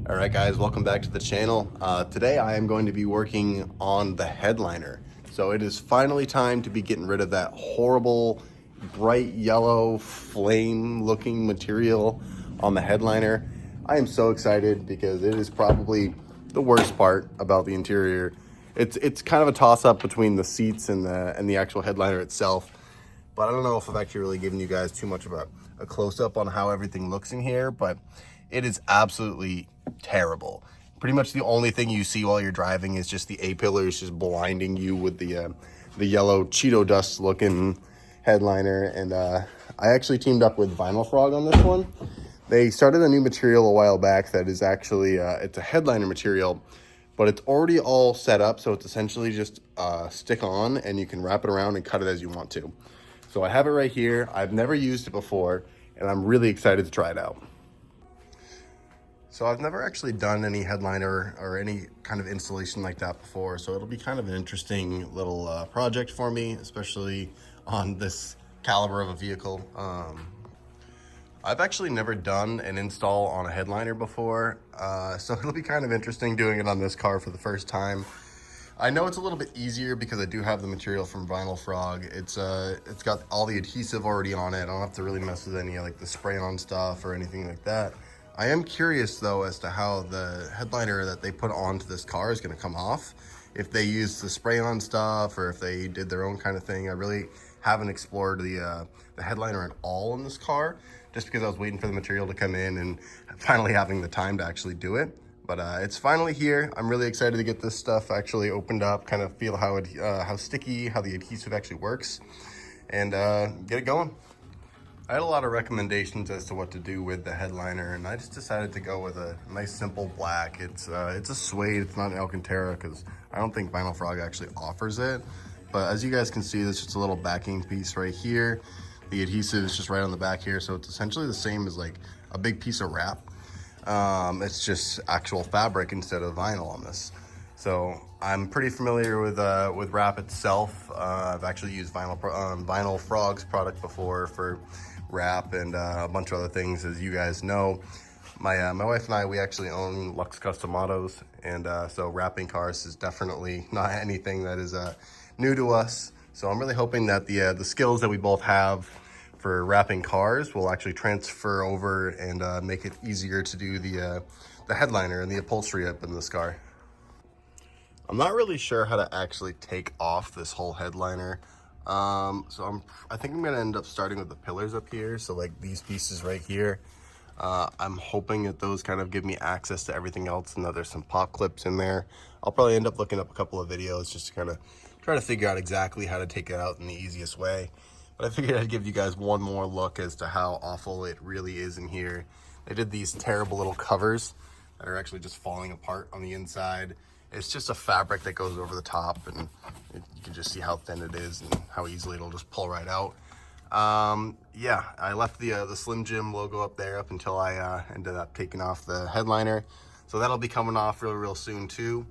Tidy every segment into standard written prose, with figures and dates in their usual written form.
All right, guys, welcome back to the channel. Today I am going to be working on the headliner. So it is finally time to be getting rid of that horrible bright yellow flame looking material on the headliner. I am so excited because it is probably the worst part about the interior. It's kind of a toss up between the seats and the actual headliner itself. But I don't know if I've actually really given you guys too much of a close up on how everything looks in here, but it is absolutely terrible. Pretty much the only thing you see while you're driving is just the A-pillars just blinding you with the yellow Cheeto dust looking headliner. And I actually teamed up with vinylfrog on this one. They started a new material a while back that is actually, it's a headliner material, but it's already all set up. So it's essentially just stick on and you can wrap it around and cut it as you want to. So I have it right here. I've never used it before and I'm really excited to try it out. So I've never actually done any headliner or any kind of installation like that before. So it'll be kind of an interesting little project for me, especially on this caliber of a vehicle. I've actually never done an install on a headliner before. So it'll be kind of interesting doing it on this car for the first time. I know it's a little bit easier because I do have the material from vinylfrog. It's got all the adhesive already on it. I don't have to really mess with any like the spray on stuff or anything like that. I am curious though as to how the headliner that they put onto this car is going to come off. If they use the spray on stuff or if they did their own kind of thing. I really haven't explored the headliner at all in this car, just because I was waiting for the material to come in and finally having the time to actually do it. But it's finally here. I'm really excited to get this stuff actually opened up, kind of feel how sticky, how the adhesive actually works, and get it going. I had a lot of recommendations as to what to do with the headliner, and I just decided to go with a nice simple black. It's a suede, it's not an Alcantara, because I don't think vinylfrog actually offers it. But as you guys can see, there's just a little backing piece right here. The adhesive is just right on the back here, so it's essentially the same as like a big piece of wrap. It's just actual fabric instead of vinyl on this. So I'm pretty familiar with wrap itself. I've actually used vinylfrog's product before for wrap and a bunch of other things. As you guys know, my wife and I, we actually own Lux Custom Autos, and so wrapping cars is definitely not anything that is new to us. So I'm really hoping that the skills that we both have for wrapping cars will actually transfer over and make it easier to do the headliner and the upholstery up in this car. I'm not really sure how to actually take off this whole headliner. So I think I'm gonna end up starting with the pillars up here. So like these pieces right here, I'm hoping that those kind of give me access to everything else, and that there's some pop clips in there. I'll probably end up looking up a couple of videos just to kind of try to figure out exactly how to take it out in the easiest way. But I figured I'd give you guys one more look as to how awful it really is in here. They did these terrible little covers that are actually just falling apart on the inside. It's just a fabric that goes over the top, and you can just see how thin it is and how easily it'll just pull right out. Yeah, I left the Slim Jim logo up there up until I ended up taking off the headliner. So that'll be coming off real soon too.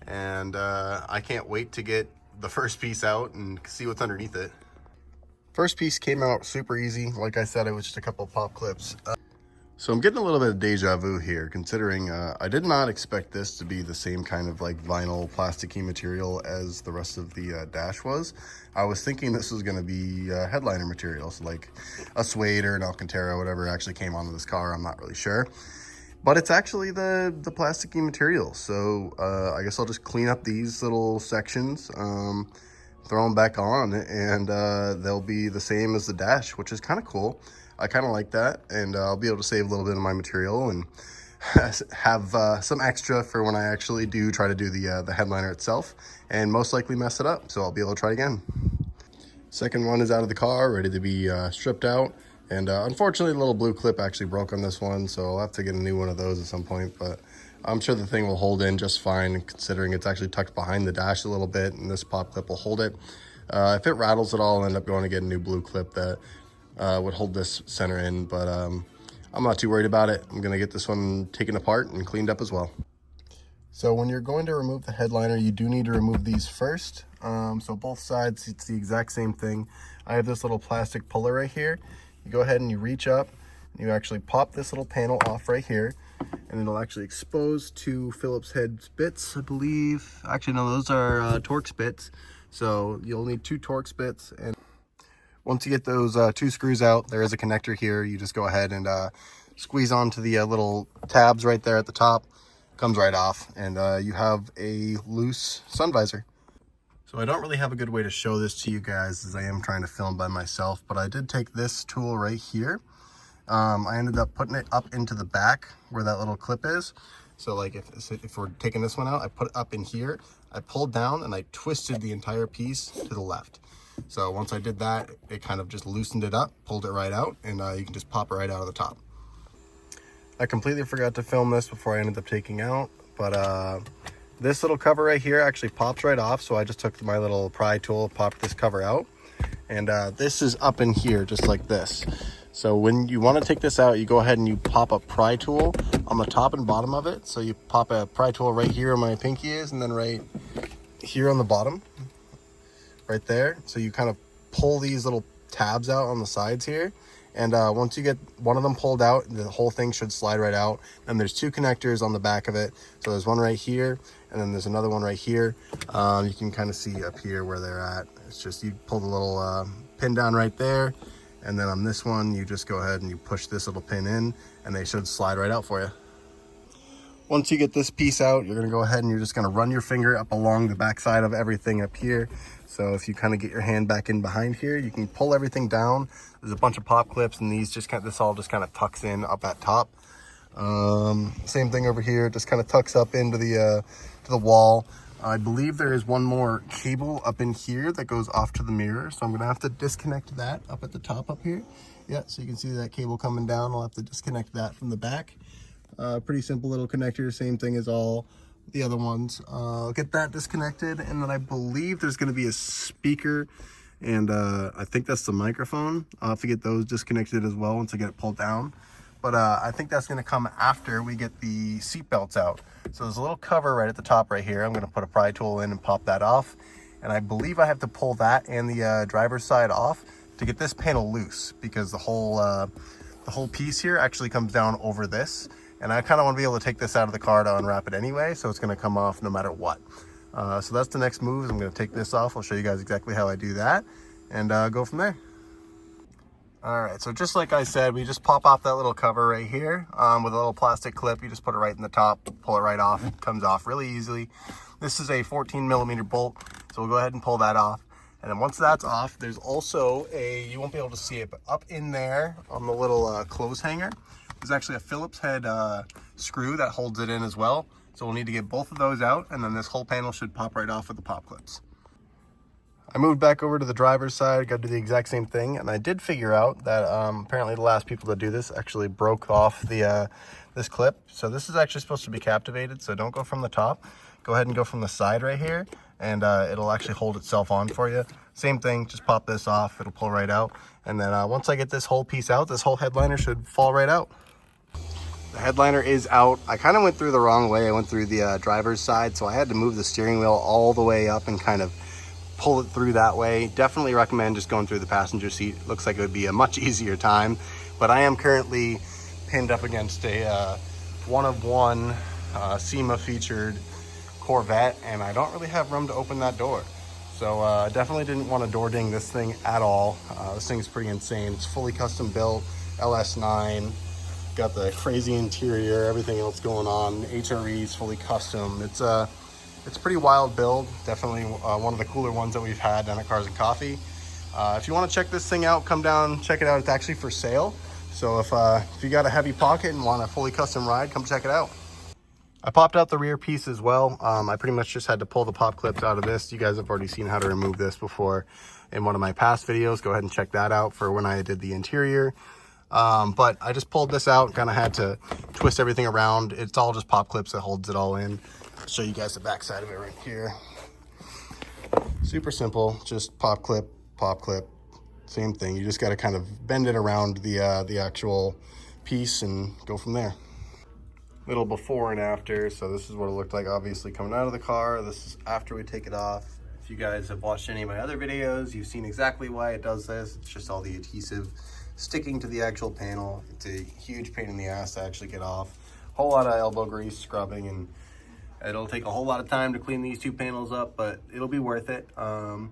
And I can't wait to get the first piece out and see what's underneath it. First piece came out super easy. Like I said, it was just a couple of pop clips. So I'm getting a little bit of deja vu here, considering I did not expect this to be the same kind of like vinyl plasticky material as the rest of the dash was. I was thinking this was going to be headliner material, so like a suede or an Alcantara, whatever actually came onto this car. I'm not really sure. But it's actually the plasticky material. So I guess I'll just clean up these little sections, throw them back on, and they'll be the same as the dash, which is kind of cool. I kind of like that, and I'll be able to save a little bit of my material and have some extra for when I actually do try to do the headliner itself, and most likely mess it up, so I'll be able to try again. Second one is out of the car, ready to be stripped out, and unfortunately the little blue clip actually broke on this one, so I'll have to get a new one of those at some point, but I'm sure the thing will hold in just fine, considering it's actually tucked behind the dash a little bit, and this pop clip will hold it. If it rattles at all, I'll end up going to get a new blue clip that would hold this center in, but I'm not too worried about it. I'm gonna get this one taken apart and cleaned up as well. So when you're going to remove the headliner, you do need to remove these first. So both sides, it's the exact same thing. I have this little plastic puller right here. You go ahead and you reach up, and you actually pop this little panel off right here. and it'll actually expose to Phillips head bits, I believe. Actually, no, those are Torx bits. So you'll need 2 Torx bits, and once you get those 2 screws out, there is a connector here. You just go ahead and squeeze onto the little tabs right there at the top. Comes right off, and you have a loose sun visor. So I don't really have a good way to show this to you guys, as I am trying to film by myself, but I did take this tool right here. I ended up putting it up into the back where that little clip is. So like if we're taking this one out, I put it up in here, I pulled down and I twisted the entire piece to the left. So once I did that, it kind of just loosened it up, pulled it right out, and you can just pop it right out of the top. I completely forgot to film this before I ended up taking out, but this little cover right here actually pops right off. So I just took my little pry tool, popped this cover out, and this is up in here just like this. So when you want to take this out, you go ahead and you pop a pry tool on the top and bottom of it. So you pop a pry tool right here where my pinky is, and then right here on the bottom, right there. So you kind of pull these little tabs out on the sides here. And once you get one of them pulled out, the whole thing should slide right out. And there's 2 connectors on the back of it. So there's one right here, and then there's another one right here. You can kind of see up here where they're at. It's just you pull the little pin down right there. And then on this one, you just go ahead and you push this little pin in, and they should slide right out for you. Once you get this piece out, you're gonna go ahead and you're just gonna run your finger up along the back side of everything up here. So if you kind of get your hand back in behind here, you can pull everything down. There's a bunch of pop clips, and these just this all just kind of tucks in up at top. Same thing over here, just kind of tucks up into the to the wall. I believe there is one more cable up in here that goes off to the mirror. So I'm gonna have to disconnect that up at the top up here. Yeah, so you can see that cable coming down. I'll have to disconnect that from the back. Pretty simple little connector, same thing as all the other ones. I'll get that disconnected, and then I believe there's gonna be a speaker, and I think that's the microphone. I'll have to get those disconnected as well once I get it pulled down. But I think that's gonna come after we get the seat belts out. So there's a little cover right at the top right here. I'm gonna put a pry tool in and pop that off. And I believe I have to pull that and the driver's side off to get this panel loose, because the whole piece here actually comes down over this. And I kind of want to be able to take this out of the car to unwrap it anyway, so it's going to come off no matter what. So that's the next move. I'm going to take this off. I'll show you guys exactly how I do that, and go from there. All right, so just like I said, we just pop off that little cover right here with a little plastic clip. You just put it right in the top, pull it right off. It comes off really easily. This is a 14mm bolt, so we'll go ahead and pull that off. And then once that's off, there's also you won't be able to see it, but up in there on the little clothes hanger, there's actually a Phillips head screw that holds it in as well. So we'll need to get both of those out, and then this whole panel should pop right off with the pop clips. I moved back over to the driver's side, got to do the exact same thing, and I did figure out that apparently the last people to do this actually broke off the this clip. So this is actually supposed to be captivated, so don't go from the top. Go ahead and go from the side right here, and it'll actually hold itself on for you. Same thing, just pop this off, it'll pull right out. And then once I get this whole piece out, this whole headliner should fall right out. The headliner is out. I kind of went through the wrong way. I went through the driver's side, so I had to move the steering wheel all the way up and kind of pull it through that way. Definitely recommend just going through the passenger seat. Looks like it would be a much easier time, but I am currently pinned up against a one-of-one SEMA featured Corvette, and I don't really have room to open that door. So definitely didn't want to door ding this thing at all. This thing's pretty insane. It's fully custom built, LS9, got the crazy interior, everything else going on. HRE is fully custom. It's a pretty wild build. Definitely one of the cooler ones that we've had down at Cars and Coffee. If you want to check this thing out, come down, check it out. It's actually for sale. So if you got a heavy pocket and want a fully custom ride, come check it out. I popped out the rear piece as well. I pretty much just had to pull the pop clips out of this. You guys have already seen how to remove this before in one of my past videos. Go ahead and check that out for when I did the interior. But I just pulled this out, kind of had to twist everything around. It's all just pop clips that holds it all in. I'll show you guys the back side of it right here. Super simple, just pop clip, same thing. You just got to kind of bend it around the actual piece and go from there. Little before and after. So this is what it looked like obviously coming out of the car. This is after we take it off. If you guys have watched any of my other videos, you've seen exactly why it does this. It's just all the adhesive sticking to the actual panel. It's a huge pain in the ass to actually get off. whole lot of elbow grease scrubbing, and it'll take a whole lot of time to clean these two panels up, but it'll be worth it. I'm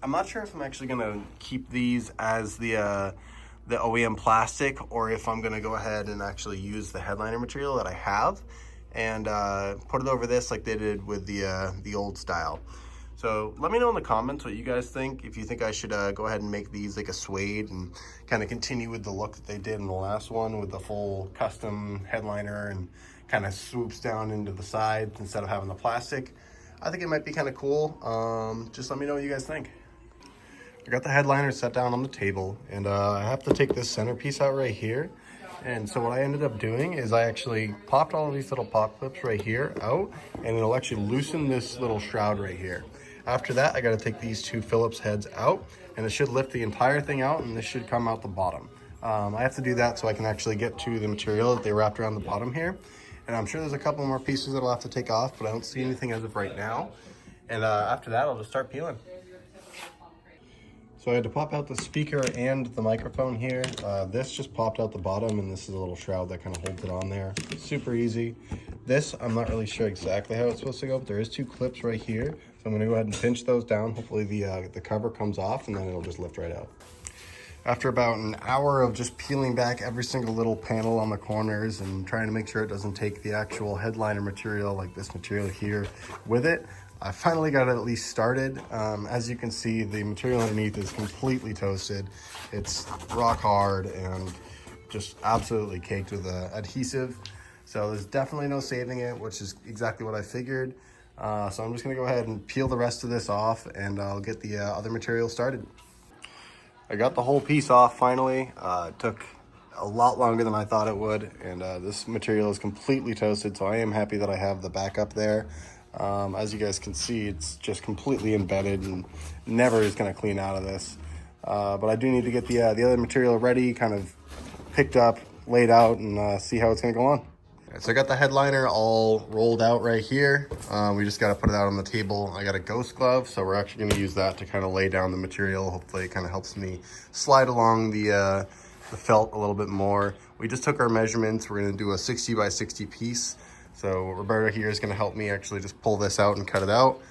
not sure if I'm actually gonna keep these as the OEM plastic, or if I'm gonna go ahead and actually use the headliner material that I have and put it over this like they did with the old style. So let me know in the comments what you guys think. If you think I should go ahead and make these like a suede and kind of continue with the look that they did in the last one with the full custom headliner and kind of swoops down into the sides instead of having the plastic. I think it might be kind of cool. Just let me know what you guys think. I got the headliner set down on the table, and I have to take this centerpiece out right here. And so what I ended up doing is I actually popped all of these little pop clips right here out, and it'll actually loosen this little shroud right here. After that, I got to take these two Phillips heads out, and it should lift the entire thing out, and this should come out the bottom. I have to do that so I can actually get to the material that they wrapped around the bottom here. And I'm sure there's a couple more pieces that I'll have to take off, but I don't see anything as of right now. And after that, I'll just start peeling. So I had to pop out the speaker and the microphone here. This just popped out the bottom, and this is a little shroud that kind of holds it on there. Super easy. This, I'm not really sure exactly how it's supposed to go, but there is two clips right here. So I'm gonna go ahead and pinch those down. Hopefully the cover comes off, and then it'll just lift right out. After about an hour of just peeling back every single little panel on the corners and trying to make sure it doesn't take the actual headliner material, like this material here, with it, I finally got it at least started. As you can see, the material underneath is completely toasted. It's rock hard and just absolutely caked with adhesive. So there's definitely no saving it, which is exactly what I figured. So I'm just gonna go ahead and peel the rest of this off, and I'll get the other material started. I got the whole piece off finally. It took a lot longer than I thought it would, and this material is completely toasted, so I am happy that I have the backup there. As you guys can see, it's just completely embedded and never is going to clean out of this. But I do need to get the other material ready, kind of picked up, laid out, and see how it's going to go on. So I got the headliner all rolled out right here. We just got to put it out on the table. I got a ghost glove, so we're actually going to use that to kind of lay down the material. Hopefully it kind of helps me slide along the felt a little bit more. We just took our measurements. We're going to do a 60 by 60 piece. So Roberta here is going to help me actually just pull this out and cut it out.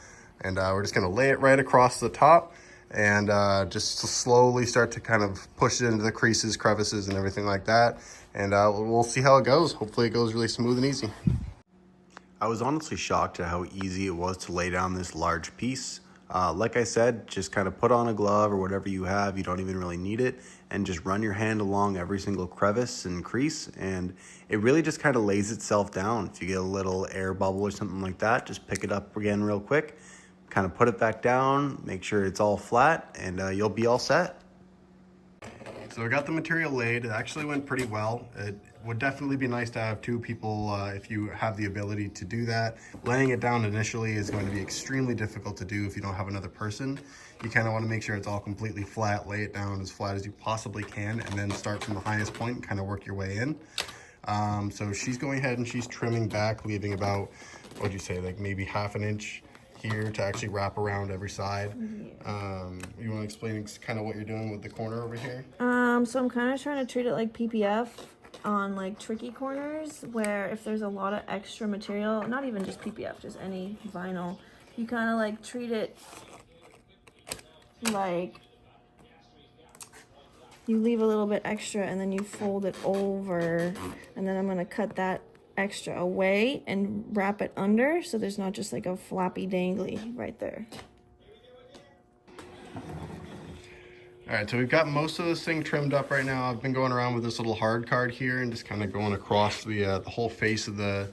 And we're just going to lay it right across the top and just to slowly start to kind of push it into the creases, crevices, and everything like that. And we'll see how it goes. Hopefully it goes really smooth and easy. I was honestly shocked at how easy it was to lay down this large piece. Like I said, just kind of put on a glove or whatever you have. You don't even really need it. And just run your hand along every single crevice and crease. And it really just kind of lays itself down. If you get a little air bubble or something like that, just pick it up again real quick. Kind of put it back down, make sure it's all flat, and you'll be all set. So I got the material laid. It actually went pretty well. It would definitely be nice to have two people if you have the ability to do that. Laying it down initially is going to be extremely difficult to do if you don't have another person. You kind of want to make sure it's all completely flat, lay it down as flat as you possibly can, and then start from the highest point and kind of work your way in. So she's going ahead and she's trimming back, leaving about, what'd you say, like maybe half an inch here to actually wrap around every side. You want to explain kind of what you're doing with the corner over here? So I'm kind of trying to treat it like PPF on like tricky corners, where if there's a lot of extra material, not even just PPF, just any vinyl, you kind of like treat it like you leave a little bit extra and then you fold it over, and then I'm going to cut that extra away and wrap it under so there's not just like a floppy dangly right there. All right, so we've got most of this thing trimmed up right now. I've been going around with this little hard card here and just kind of going across the whole face of the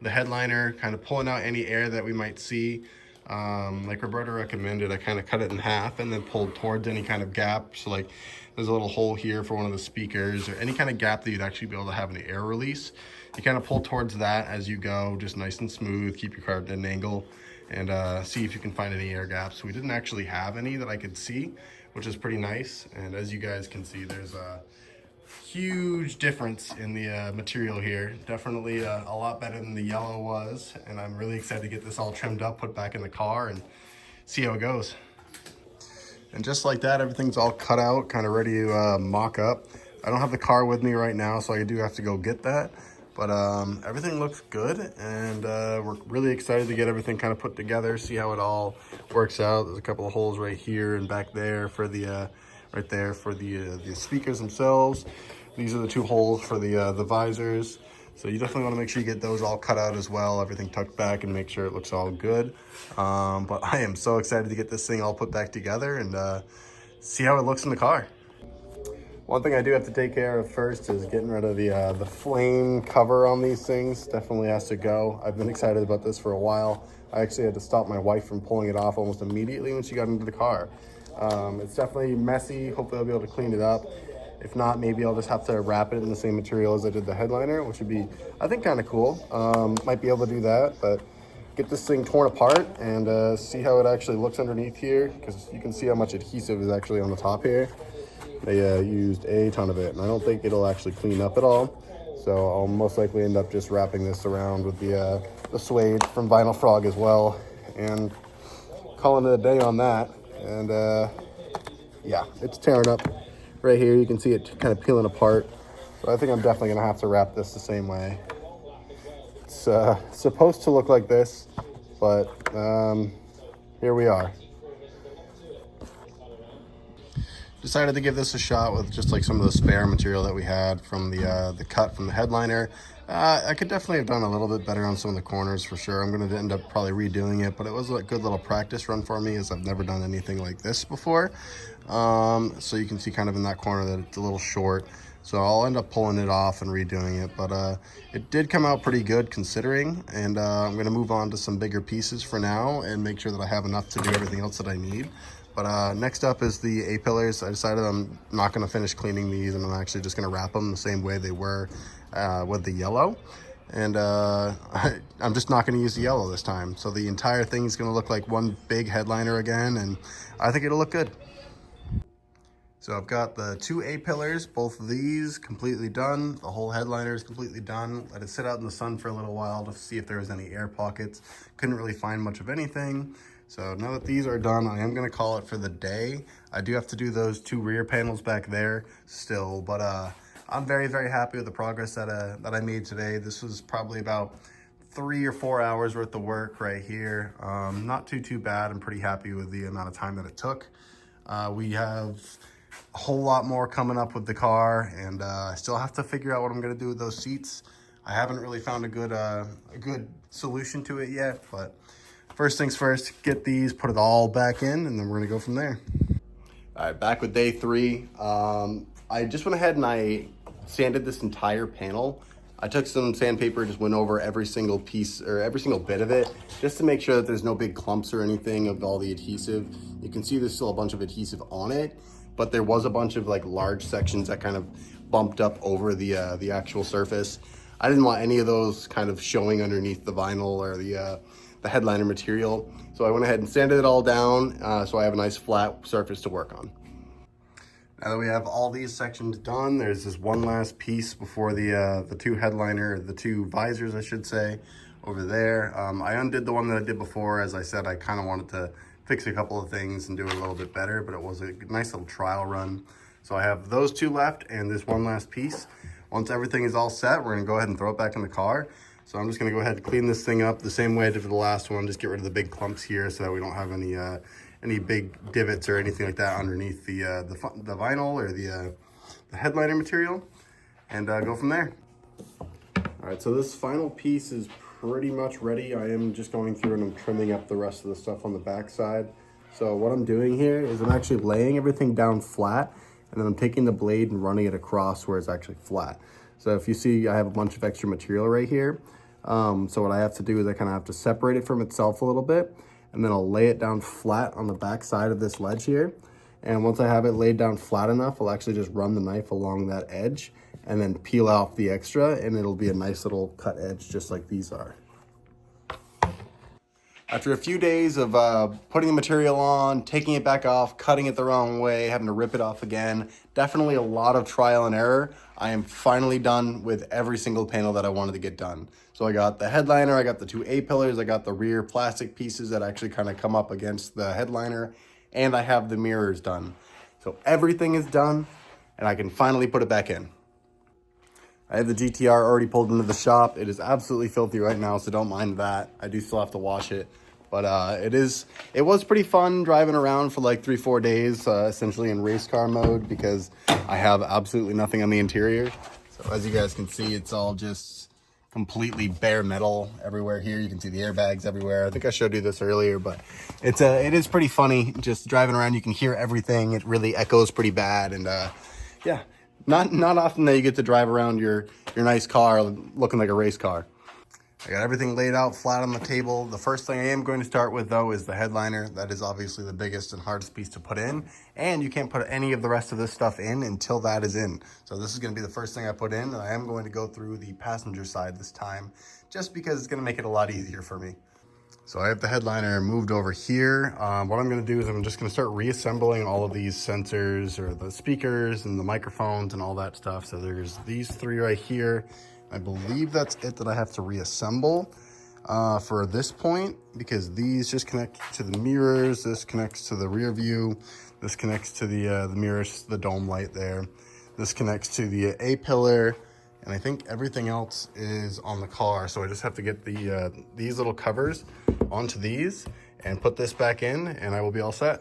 headliner, kind of pulling out any air that we might see. Like Roberta recommended, I kind of cut it in half and then pulled towards any kind of gap. So like there's a little hole here for one of the speakers or any kind of gap that you'd actually be able to have an air release. You kind of pull towards that as you go, just nice and smooth, keep your card at an angle, and see if you can find any air gaps. We didn't actually have any that I could see, which is pretty nice. And as you guys can see, there's a huge difference in the material here. Definitely a lot better than the yellow was. And I'm really excited to get this all trimmed up, put back in the car, and see how it goes. And just like that, everything's all cut out, kind of ready to mock up. I don't have the car with me right now, so I do have to go get that. But everything looks good, and we're really excited to get everything kind of put together, see how it all works out. There's a couple of holes right here and back there for the right there for the speakers themselves. These are the 2 holes for the visors. So you definitely want to make sure you get those all cut out as well, everything tucked back, and make sure it looks all good. But I am so excited to get this thing all put back together and see how it looks in the car. One thing I do have to take care of first is getting rid of the flame cover on these things. Definitely has to go. I've been excited about this for a while. I actually had to stop my wife from pulling it off almost immediately when she got into the car. It's definitely messy. Hopefully I'll be able to clean it up. If not, maybe I'll just have to wrap it in the same material as I did the headliner, which would be, I think, kind of cool. Might be able to do that, but get this thing torn apart and see how it actually looks underneath here, because you can see how much adhesive is actually on the top here. They used a ton of it, and I don't think it'll actually clean up at all. So I'll most likely end up just wrapping this around with the suede from Vinyl Frog as well, and calling it a day on that. And yeah, it's tearing up right here. You can see it kind of peeling apart. So I think I'm definitely gonna have to wrap this the same way. It's supposed to look like this, but here we are. Decided to give this a shot with just like some of the spare material that we had from the cut from the headliner. I could definitely have done a little bit better on some of the corners for sure. I'm going to end up probably redoing it, but it was a good little practice run for me, as I've never done anything like this before. So you can see kind of in that corner that it's a little short. So I'll end up pulling it off and redoing it, but it did come out pretty good considering, and I'm going to move on to some bigger pieces for now and make sure that I have enough to do everything else that I need. But next up is the A-pillars. I decided I'm not going to finish cleaning these, and I'm actually just going to wrap them the same way they were with the yellow. And I'm just not going to use the yellow this time. So the entire thing is going to look like one big headliner again, and I think it'll look good. So I've got the 2 A-pillars, both of these completely done. The whole headliner is completely done. Let it sit out in the sun for a little while to see if there was any air pockets. Couldn't really find much of anything. So now that these are done, I am gonna call it for the day. I do have to do those 2 rear panels back there still, but I'm very, very happy with the progress that I made today. This was probably about 3 or 4 hours worth of work right here. Not too bad. I'm pretty happy with the amount of time that it took. We have a whole lot more coming up with the car, and I still have to figure out what I'm gonna do with those seats. I haven't really found a good solution to it yet, but first things first, get these, put it all back in, and then we're gonna go from there. All right, back with day 3. I just went ahead and I sanded this entire panel. I took some sandpaper, just went over every single piece or every single bit of it, just to make sure that there's no big clumps or anything of all the adhesive. You can see there's still a bunch of adhesive on it, but there was a bunch of like large sections that kind of bumped up over the actual surface. I didn't want any of those kind of showing underneath the vinyl or the headliner material. So I went ahead and sanded it all down so I have a nice flat surface to work on. Now that we have all these sections done, there's this one last piece before the 2 headliner, the 2 visors, I should say, over there. I undid the one that I did before. As I said, I kind of wanted to fix a couple of things and do it a little bit better, but it was a nice little trial run. So I have those 2 left and this one last piece. Once everything is all set, we're gonna go ahead and throw it back in the car. So I'm just gonna go ahead and clean this thing up the same way I did for the last one. Just get rid of the big clumps here so that we don't have any big divots or anything like that underneath the vinyl or the headliner material, and go from there. All right, so this final piece is pretty much ready. I am just going through and I'm trimming up the rest of the stuff on the back side. So what I'm doing here is I'm actually laying everything down flat, and then I'm taking the blade and running it across where it's actually flat. So if you see, I have a bunch of extra material right here. So what I have to do is I kind of have to separate it from itself a little bit, and then I'll lay it down flat on the back side of this ledge here. And once I have it laid down flat enough, I'll actually just run the knife along that edge and then peel off the extra, and it'll be a nice little cut edge just like these are. After a few days of putting the material on, taking it back off, cutting it the wrong way, having to rip it off again, definitely a lot of trial and error, I am finally done with every single panel that I wanted to get done. So I got the headliner, I got the 2 A-pillars, I got the rear plastic pieces that actually kind of come up against the headliner, and I have the mirrors done. So everything is done, and I can finally put it back in. I have the GTR already pulled into the shop. It is absolutely filthy right now, so don't mind that. I do still have to wash it. But it was pretty fun driving around for like 3-4 days, essentially in race car mode, because I have absolutely nothing on the interior. So as you guys can see, it's all just completely bare metal everywhere here. You can see the airbags everywhere. I think I showed you this earlier, but it is pretty funny just driving around. You can hear everything. It really echoes pretty bad, and yeah, not often that you get to drive around your nice car looking like a race car. I got everything laid out flat on the table. The first thing I am going to start with, though, is the headliner. That is obviously the biggest and hardest piece to put in, and you can't put any of the rest of this stuff in until that is in. So this is going to be the first thing I put in, and I am going to go through the passenger side this time, just because it's going to make it a lot easier for me. So I have the headliner moved over here. What I'm going to do is I'm just going to start reassembling all of these sensors, or the speakers and the microphones and all that stuff. So there's these 3 right here. I believe that's it that I have to reassemble for this point, because these just connect to the mirrors. This connects to the rear view. This connects to the mirrors, the dome light there. This connects to the A-pillar, and I think everything else is on the car. So I just have to get these little covers onto these and put this back in, and I will be all set.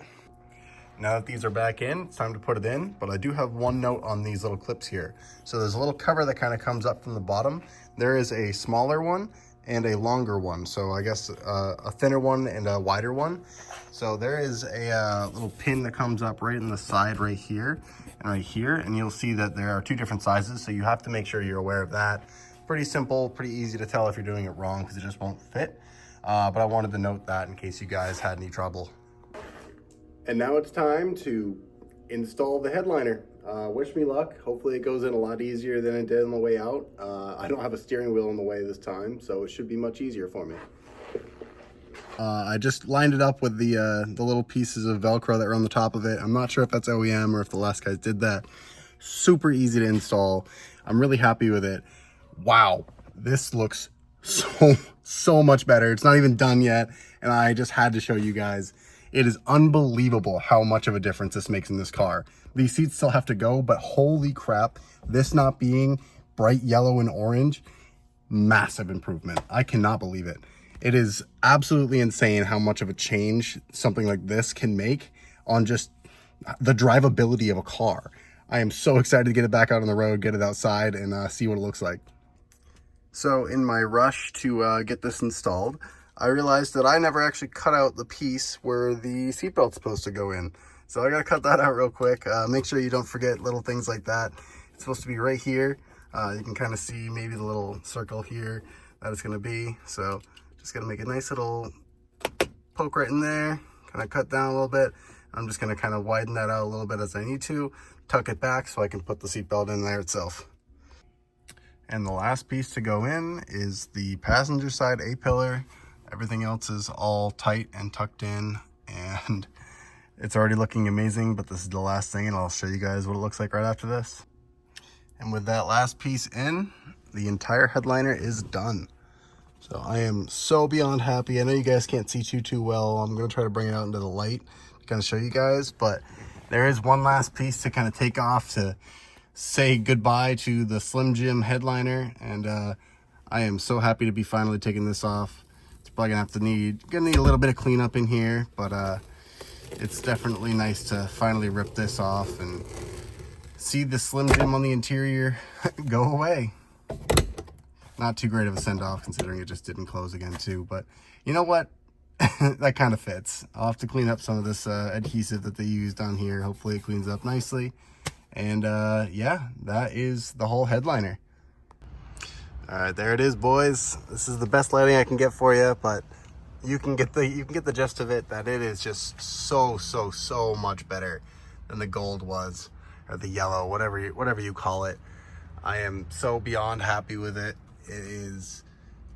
Now that these are back in, it's time to put it in, but I do have one note on these little clips here. So there's a little cover that kind of comes up from the bottom. There is a smaller one and a longer one. So I guess a thinner one and a wider one. So there is a little pin that comes up right in the side right here and right here. And you'll see that there are 2 different sizes. So you have to make sure you're aware of that. Pretty simple, pretty easy to tell if you're doing it wrong, because it just won't fit. But I wanted to note that in case you guys had any trouble. And now it's time to install the headliner. Wish me luck. Hopefully it goes in a lot easier than it did on the way out. I don't have a steering wheel in the way this time, so it should be much easier for me. I just lined it up with the little pieces of Velcro that were on the top of it. I'm not sure if that's OEM or if the last guys did that. Super easy to install. I'm really happy with it. Wow, this looks so much better. It's not even done yet, and I just had to show you guys. It is unbelievable how much of a difference this makes in this car. These seats still have to go, but holy crap, this not being bright yellow and orange, massive improvement. I cannot believe it. It is absolutely insane how much of a change something like this can make on just the drivability of a car. I am so excited to get it back out on the road, get it outside, and see what it looks like. So in my rush to get this installed, I realized that I never actually cut out the piece where the seatbelt's supposed to go in. So I gotta cut that out real quick. Make sure you don't forget little things like that. It's supposed to be right here. You can kind of see maybe the little circle here that it's gonna be. So just gonna make a nice little poke right in there, kind of cut down a little bit. I'm just gonna kind of widen that out a little bit as I need to, tuck it back so I can put the seatbelt in there itself. And the last piece to go in is the passenger side A-pillar. Everything else is all tight and tucked in, and it's already looking amazing, but this is the last thing, and I'll show you guys what it looks like right after this. And with that last piece in, the entire headliner is done. So I am so beyond happy. I know you guys can't see too well. I'm gonna try to bring it out into the light to kind of show you guys, but there is one last piece to kind of take off to say goodbye to the Slim Jim headliner, and I am so happy to be finally taking this off. Probably gonna need a little bit of cleanup in here, but it's definitely nice to finally rip this off and see the Slim Jim on the interior go away. Not too great of a send-off considering it just didn't close again too, but you know what? That kind of fits. I'll have to clean up some of this adhesive that they used on here. Hopefully it cleans up nicely. And yeah, that is the whole headliner. All right, there it is, boys. This is the best lighting I can get for you, but you can get the gist of it, that it is just so much better than the gold was, or the yellow, whatever you call it. I am so beyond happy with it. It is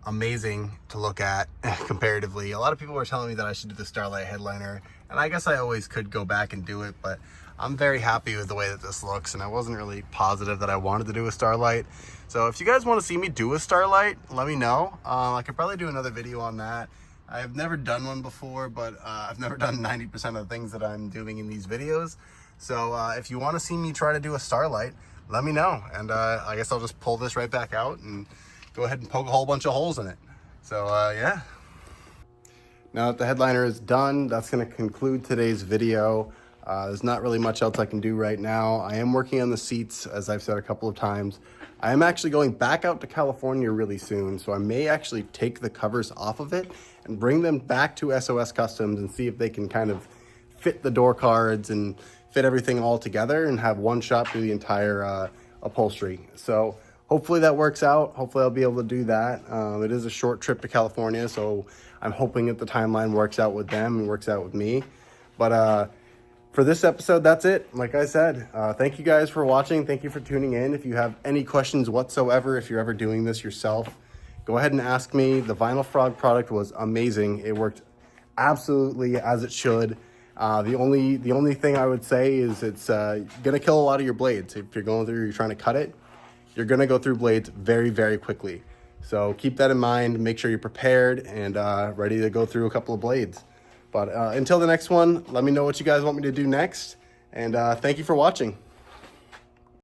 amazing to look at comparatively. A lot of people were telling me that I should do the Starlight headliner, and I guess I always could go back and do it, but I'm very happy with the way that this looks, and I wasn't really positive that I wanted to do a Starlight. So if you guys want to see me do a Starlight, let me know. I could probably do another video on that. I've never done one before, but I've never done 90% of the things that I'm doing in these videos. So if you want to see me try to do a Starlight, let me know. And I guess I'll just pull this right back out and go ahead and poke a whole bunch of holes in it. So yeah. Now that the headliner is done, that's going to conclude today's video. There's not really much else I can do right now. I am working on the seats, as I've said a couple of times. I am actually going back out to California really soon, so I may actually take the covers off of it and bring them back to SOS Customs and see if they can kind of fit the door cards and fit everything all together and have one shot through the entire upholstery. So hopefully that works out. Hopefully I'll be able to do that. It is a short trip to California, so I'm hoping that the timeline works out with them and works out with me. But for this episode, that's it. Like I said, thank you guys for watching. Thank you for tuning in. If you have any questions whatsoever, if you're ever doing this yourself, go ahead and ask me. The Vinyl Frog product was amazing. It worked absolutely as it should. The only thing I would say is it's gonna kill a lot of your blades. If you're going through, you're trying to cut it, you're gonna go through blades very, very quickly. So keep that in mind. Make sure you're prepared and ready to go through a couple of blades. But until the next one, let me know what you guys want me to do next. And thank you for watching.